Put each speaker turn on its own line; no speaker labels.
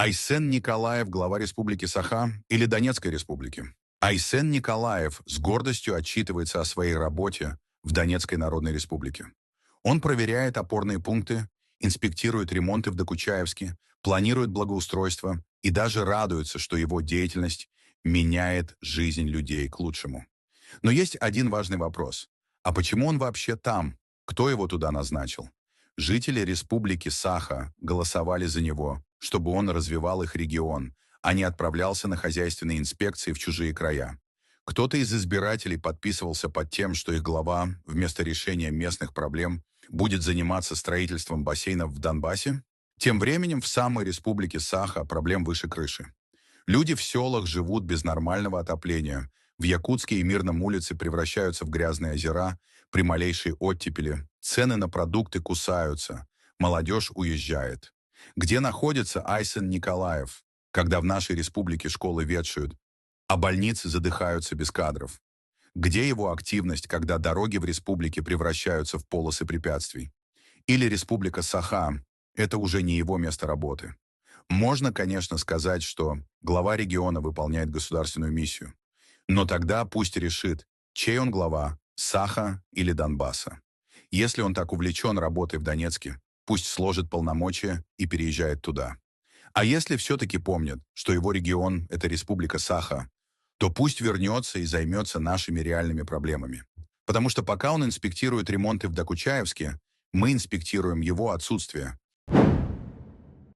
Айсен Николаев, глава Республики Саха или Донецкой Республики? Айсен Николаев с гордостью отчитывается о своей работе в Донецкой Народной Республике. Он проверяет опорные пункты, инспектирует ремонты в Докучаевске, планирует благоустройство и даже радуется, что его деятельность меняет жизнь людей к лучшему. Но есть один важный вопрос. А почему он вообще там? Кто его туда назначил? Жители Республики Саха голосовали за него, чтобы он развивал их регион, а не отправлялся на хозяйственные инспекции в чужие края. Кто-то из избирателей подписывался под тем, что их глава вместо решения местных проблем будет заниматься строительством бассейнов в Донбассе. Тем временем в самой Республике Саха проблем выше крыши. Люди в селах живут без нормального отопления. В Якутске и Мирном улице превращаются в грязные озера при малейшей оттепели. Цены на продукты кусаются. Молодежь уезжает. Где находится Айсен Николаев, когда в нашей республике школы ветшают, а больницы задыхаются без кадров? Где его активность, когда дороги в республике превращаются в полосы препятствий? Или Республика Саха – это уже не его место работы? Можно, конечно, сказать, что глава региона выполняет государственную миссию. Но тогда пусть решит, чей он глава – Саха или Донбасса. Если он так увлечен работой в Донецке, пусть сложит полномочия и переезжает туда. А если все-таки помнит, что его регион – это Республика Саха, то пусть вернется и займется нашими реальными проблемами. Потому что пока он инспектирует ремонты в Докучаевске, мы инспектируем его отсутствие,